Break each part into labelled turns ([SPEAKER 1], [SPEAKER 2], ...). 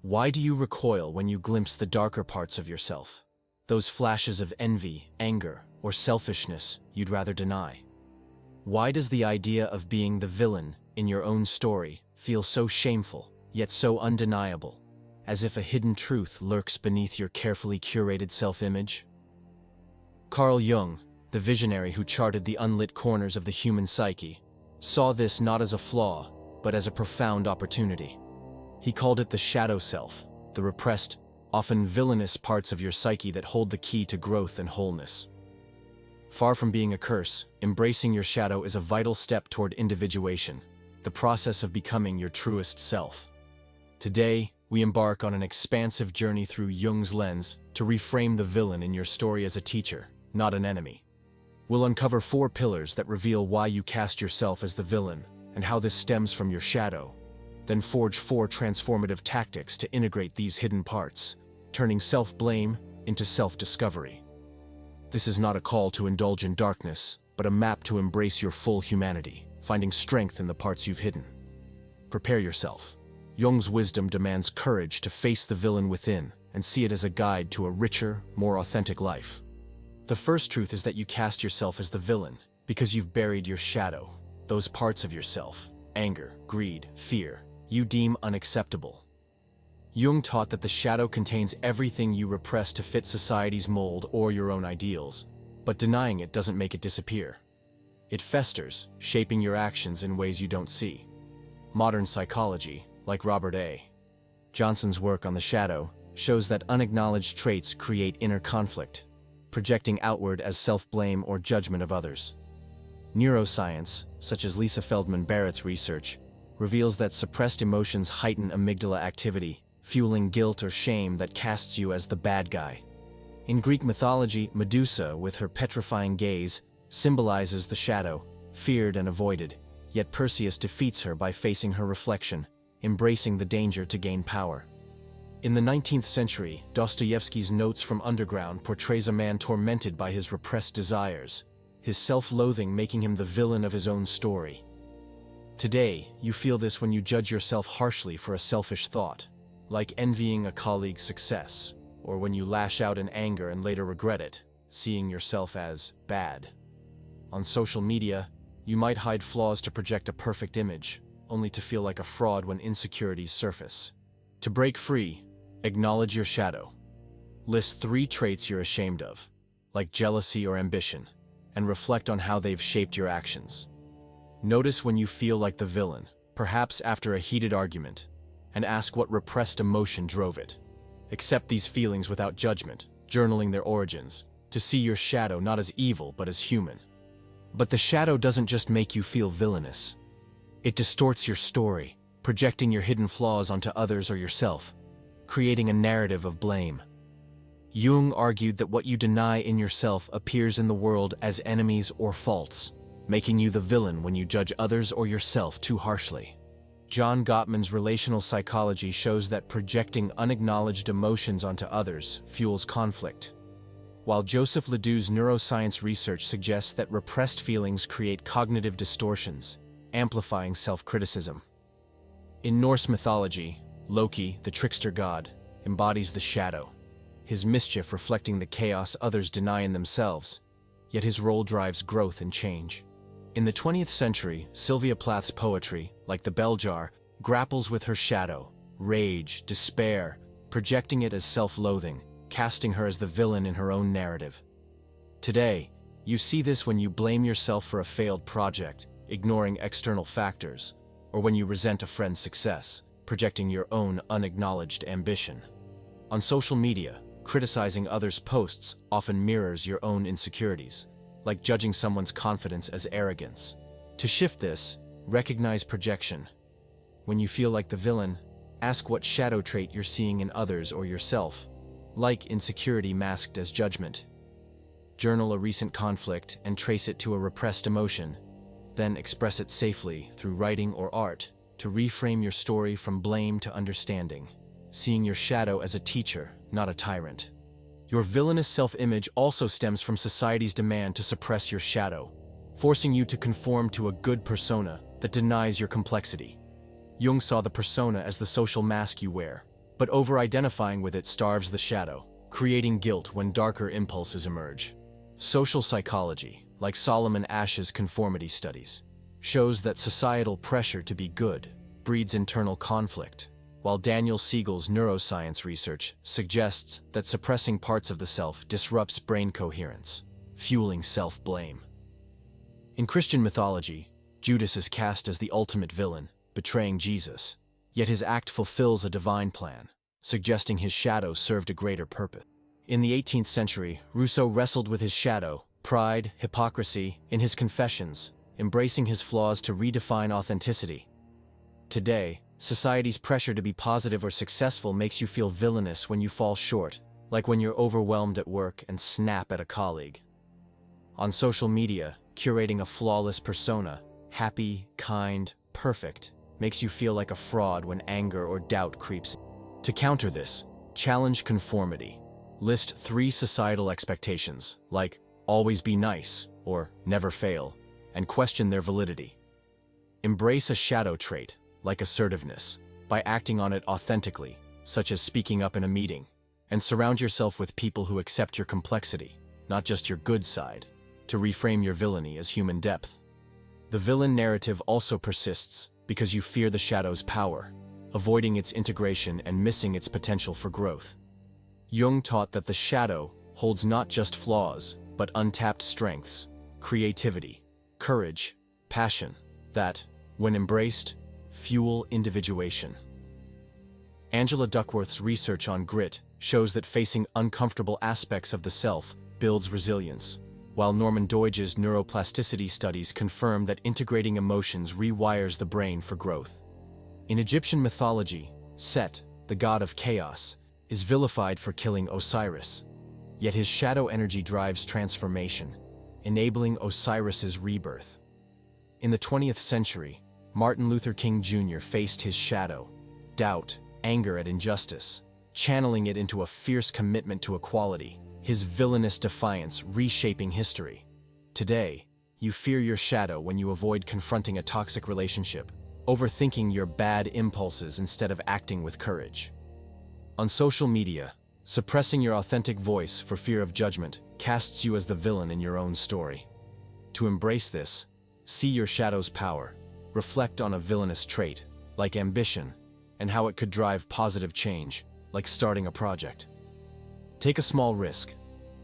[SPEAKER 1] Why do you recoil when you glimpse the darker parts of yourself? Those flashes of envy, anger, or selfishness you'd rather deny? Why does the idea of being the villain in your own story feel so shameful, yet so undeniable, as if a hidden truth lurks beneath your carefully curated self-image? Carl Jung, the visionary who charted the unlit corners of the human psyche, saw this not as a flaw, but as a profound opportunity. He called it the shadow self, the repressed, often villainous parts of your psyche that hold the key to growth and wholeness. Far from being a curse, embracing your shadow is a vital step toward individuation, the process of becoming your truest self. Today, we embark on an expansive journey through Jung's lens to reframe the villain in your story as a teacher, not an enemy. We'll uncover 4 pillars that reveal why you cast yourself as the villain and how this stems from your shadow, then forge 4 transformative tactics to integrate these hidden parts, turning self-blame into self-discovery. This is not a call to indulge in darkness, but a map to embrace your full humanity, finding strength in the parts you've hidden. Prepare yourself. Jung's wisdom demands courage to face the villain within and see it as a guide to a richer, more authentic life. The first truth is that you cast yourself as the villain because you've buried your shadow, those parts of yourself, anger, greed, fear, you deem unacceptable. Jung taught that the shadow contains everything you repress to fit society's mold or your own ideals, but denying it doesn't make it disappear. It festers, shaping your actions in ways you don't see. Modern psychology, like Robert A. Johnson's work on the shadow, shows that unacknowledged traits create inner conflict, projecting outward as self-blame or judgment of others. Neuroscience, such as Lisa Feldman Barrett's research, reveals that suppressed emotions heighten amygdala activity, fueling guilt or shame that casts you as the bad guy. In Greek mythology, Medusa, with her petrifying gaze, symbolizes the shadow, feared and avoided, yet Perseus defeats her by facing her reflection, embracing the danger to gain power. In the 19th century, Dostoevsky's Notes from Underground portrays a man tormented by his repressed desires, his self-loathing making him the villain of his own story. Today, you feel this when you judge yourself harshly for a selfish thought, like envying a colleague's success, or when you lash out in anger and later regret it, seeing yourself as bad. On social media, you might hide flaws to project a perfect image, only to feel like a fraud when insecurities surface. To break free, acknowledge your shadow. List 3 traits you're ashamed of, like jealousy or ambition, and reflect on how they've shaped your actions. Notice when you feel like the villain, perhaps after a heated argument, and ask what repressed emotion drove it. Accept these feelings without judgment, journaling their origins, to see your shadow not as evil but as human. But the shadow doesn't just make you feel villainous. It distorts your story, projecting your hidden flaws onto others or yourself, creating a narrative of blame. Jung argued that what you deny in yourself appears in the world as enemies or faults, making you the villain when you judge others or yourself too harshly. John Gottman's relational psychology shows that projecting unacknowledged emotions onto others fuels conflict, while Joseph Ledoux's neuroscience research suggests that repressed feelings create cognitive distortions, amplifying self-criticism. In Norse mythology, Loki, the trickster god, embodies the shadow, his mischief reflecting the chaos others deny in themselves, yet his role drives growth and change. In the 20th century, Sylvia Plath's poetry, like the bell jar, grapples with her shadow, rage, despair, projecting it as self-loathing, casting her as the villain in her own narrative. Today, you see this when you blame yourself for a failed project, ignoring external factors, or when you resent a friend's success, projecting your own unacknowledged ambition. On social media, criticizing others' posts often mirrors your own insecurities, like judging someone's confidence as arrogance. To shift this, recognize projection. When you feel like the villain, ask what shadow trait you're seeing in others or yourself, like insecurity masked as judgment. Journal a recent conflict and trace it to a repressed emotion, then express it safely through writing or art to reframe your story from blame to understanding, seeing your shadow as a teacher, not a tyrant. Your villainous self-image also stems from society's demand to suppress your shadow, forcing you to conform to a good persona that denies your complexity. Jung saw the persona as the social mask you wear, But over-identifying with it starves the shadow, creating guilt when darker impulses emerge. Social psychology, like Solomon Asch's conformity studies, shows that societal pressure to be good breeds internal conflict, while Daniel Siegel's neuroscience research suggests that suppressing parts of the self disrupts brain coherence, fueling self-blame. In Christian mythology, Judas is cast as the ultimate villain, betraying Jesus, yet his act fulfills a divine plan, suggesting his shadow served a greater purpose. In the 18th century, Rousseau wrestled with his shadow, pride, hypocrisy, in his Confessions, embracing his flaws to redefine authenticity. Today, society's pressure to be positive or successful makes you feel villainous when you fall short, like when you're overwhelmed at work and snap at a colleague. On social media, curating a flawless persona, happy, kind, perfect, makes you feel like a fraud when anger or doubt creeps in. To counter this, challenge conformity. List 3 societal expectations, like always be nice or never fail, and question their validity. Embrace a shadow trait, like assertiveness, by acting on it authentically, such as speaking up in a meeting, and surround yourself with people who accept your complexity, not just your good side, to reframe your villainy as human depth. The villain narrative also persists because you fear the shadow's power, avoiding its integration and missing its potential for growth. Jung taught that the shadow holds not just flaws, but untapped strengths, creativity, courage, passion, that, when embraced, fuel individuation. Angela Duckworth's research on grit shows that facing uncomfortable aspects of the self builds resilience, while Norman Doidge's neuroplasticity studies confirm that integrating emotions rewires the brain for growth. In Egyptian mythology, Set, the god of chaos, is vilified for killing Osiris, yet his shadow energy drives transformation, enabling Osiris's rebirth. In the 20th century, Martin Luther King Jr. faced his shadow, doubt, anger at injustice, channeling it into a fierce commitment to equality, his villainous defiance reshaping history. Today, you fear your shadow when you avoid confronting a toxic relationship, overthinking your bad impulses instead of acting with courage. On social media, suppressing your authentic voice for fear of judgment casts you as the villain in your own story. To embrace this, see your shadow's power, reflect on a villainous trait, like ambition, and how it could drive positive change, like starting a project. Take a small risk,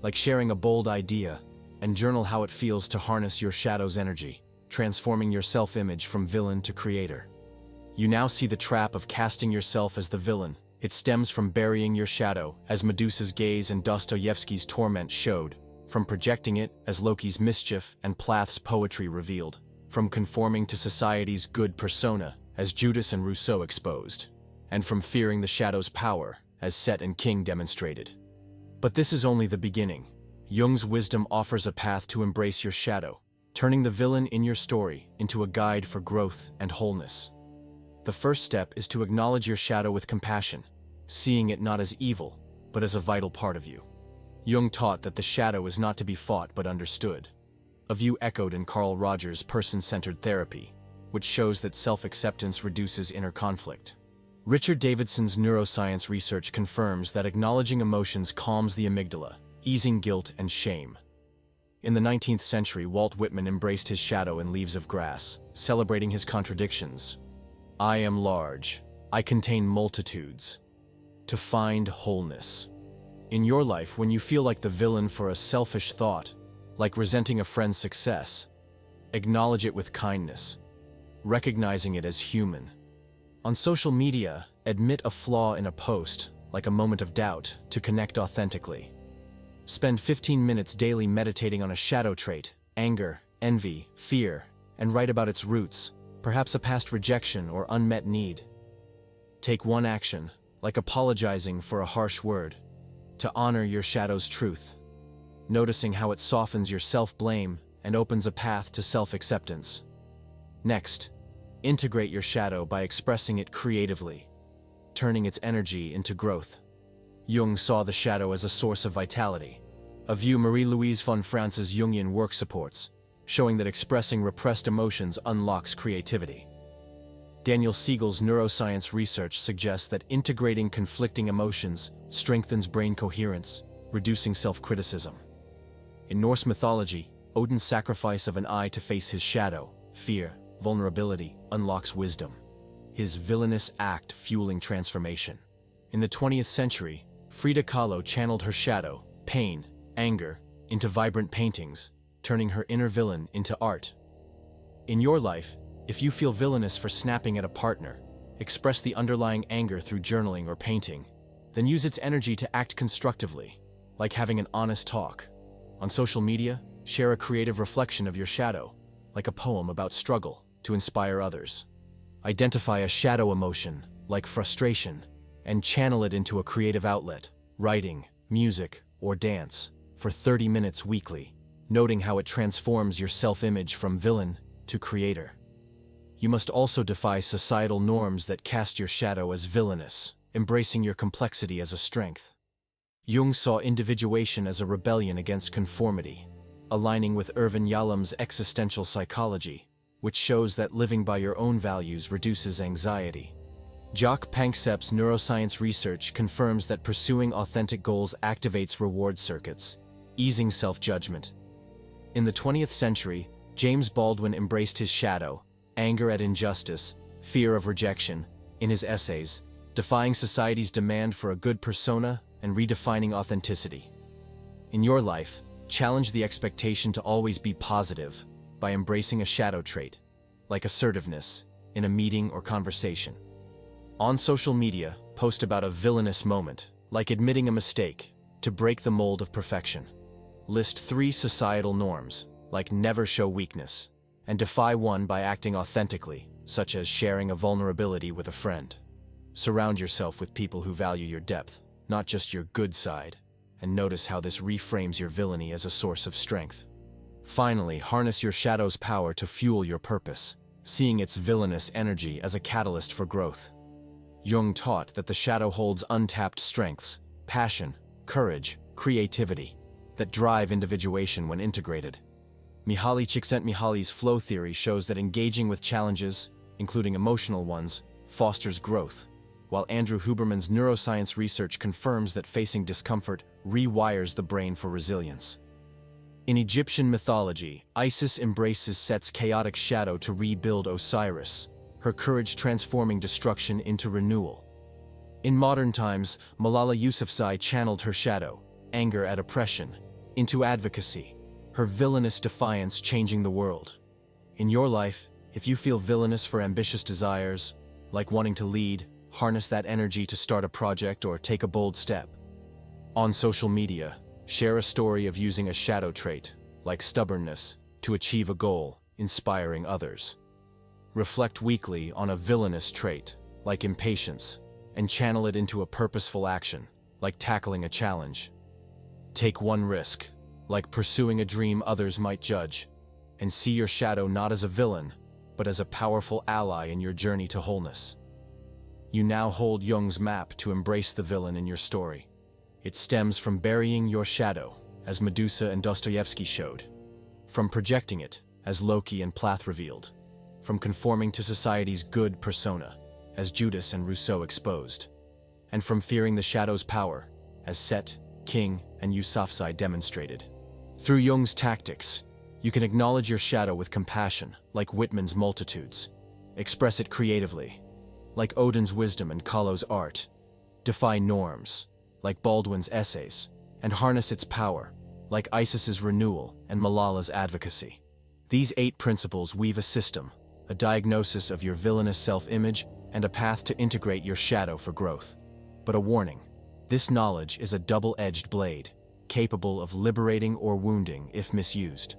[SPEAKER 1] like sharing a bold idea, and journal how it feels to harness your shadow's energy, transforming your self-image from villain to creator. You now see the trap of casting yourself as the villain. It stems from burying your shadow, as Medusa's gaze and Dostoevsky's Torment showed, from projecting it, as Loki's mischief and Plath's poetry revealed, from conforming to society's good persona, as Judas and Rousseau exposed, and from fearing the shadow's power, as Set and King demonstrated. But this is only the beginning. Jung's wisdom offers a path to embrace your shadow, turning the villain in your story into a guide for growth and wholeness. The first step is to acknowledge your shadow with compassion, seeing it not as evil, but as a vital part of you. Jung taught that the shadow is not to be fought but understood, a view echoed in Carl Rogers' person-centered therapy, which shows that self-acceptance reduces inner conflict. Richard Davidson's neuroscience research confirms that acknowledging emotions calms the amygdala, easing guilt and shame. In the 19th century, Walt Whitman embraced his shadow in Leaves of Grass, celebrating his contradictions. I am large. I contain multitudes. To find wholeness. In your life, when you feel like the villain for a selfish thought, like resenting a friend's success, acknowledge it with kindness, recognizing it as human. On social media, admit a flaw in a post, like a moment of doubt, to connect authentically. Spend 15 minutes daily meditating on a shadow trait, anger, envy, fear, and write about its roots, perhaps a past rejection or unmet need. Take one action, like apologizing for a harsh word, to honor your shadow's truth, noticing how it softens your self-blame and opens a path to self-acceptance. Next, integrate your shadow by expressing it creatively, turning its energy into growth. Jung saw the shadow as a source of vitality, a view Marie-Louise von Franz's Jungian work supports, showing that expressing repressed emotions unlocks creativity. Daniel Siegel's neuroscience research suggests that integrating conflicting emotions strengthens brain coherence, reducing self-criticism. In Norse mythology, Odin's sacrifice of an eye to face his shadow, fear, vulnerability, unlocks wisdom. His villainous act fueling transformation. In the 20th century, Frida Kahlo channeled her shadow, pain, anger, into vibrant paintings, turning her inner villain into art. In your life, if you feel villainous for snapping at a partner, express the underlying anger through journaling or painting, then use its energy to act constructively, like having an honest talk. On social media, share a creative reflection of your shadow, like a poem about struggle, to inspire others. Identify a shadow emotion, like frustration, and channel it into a creative outlet, writing, music, or dance, for 30 minutes weekly, noting how it transforms your self-image from villain to creator. You must also defy societal norms that cast your shadow as villainous, embracing your complexity as a strength. Jung saw individuation as a rebellion against conformity, aligning with Irvin Yalom's existential psychology, which shows that living by your own values reduces anxiety. Jacques Panksepp's neuroscience research confirms that pursuing authentic goals activates reward circuits, easing self-judgment. In the 20th century, James Baldwin embraced his shadow, anger at injustice, fear of rejection, in his essays, defying society's demand for a good persona and redefining authenticity. In your life, challenge the expectation to always be positive by embracing a shadow trait, like assertiveness, in a meeting or conversation. On social media, post about a villainous moment, like admitting a mistake, to break the mold of perfection. List 3 societal norms, like never show weakness, and defy one by acting authentically, such as sharing a vulnerability with a friend. Surround yourself with people who value your depth, not just your good side, and notice how this reframes your villainy as a source of strength. Finally, harness your shadow's power to fuel your purpose, seeing its villainous energy as a catalyst for growth. Jung taught that the shadow holds untapped strengths, passion, courage, creativity, that drive individuation when integrated. Mihaly Csikszentmihalyi's flow theory shows that engaging with challenges, including emotional ones, fosters growth, while Andrew Huberman's neuroscience research confirms that facing discomfort rewires the brain for resilience. In Egyptian mythology, Isis embraces Set's chaotic shadow to rebuild Osiris, her courage transforming destruction into renewal. In modern times, Malala Yousafzai channeled her shadow, anger at oppression, into advocacy, her villainous defiance changing the world. In your life, if you feel villainous for ambitious desires, like wanting to lead, harness that energy to start a project or take a bold step. On social media, share a story of using a shadow trait, like stubbornness, to achieve a goal, inspiring others. Reflect weekly on a villainous trait, like impatience, and channel it into a purposeful action, like tackling a challenge. Take one risk, like pursuing a dream others might judge, and see your shadow not as a villain, but as a powerful ally in your journey to wholeness. You now hold Jung's map to embrace the villain in your story. It stems from burying your shadow, as Medusa and Dostoevsky showed, from projecting it, as Loki and Plath revealed, from conforming to society's good persona, as Judas and Rousseau exposed, and from fearing the shadow's power, as Set, King, and Yousafzai demonstrated. Through Jung's tactics, you can acknowledge your shadow with compassion, like Whitman's Multitudes. Express it creatively, like Odin's wisdom and Kahlo's art. Defy norms, like Baldwin's essays, and harness its power, like Isis's renewal and Malala's advocacy. These 8 principles weave a system, a diagnosis of your villainous self-image, and a path to integrate your shadow for growth. But a warning, this knowledge is a double-edged blade, capable of liberating or wounding if misused.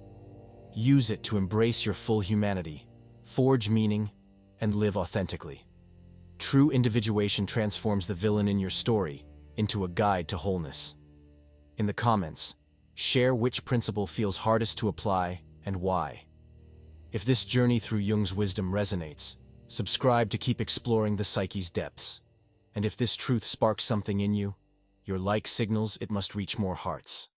[SPEAKER 1] Use it to embrace your full humanity, forge meaning, and live authentically. True individuation transforms the villain in your story into a guide to wholeness. In the comments, share which principle feels hardest to apply and why. If this journey through Jung's wisdom resonates, subscribe to keep exploring the psyche's depths. And if this truth sparks something in you, your like signals it must reach more hearts.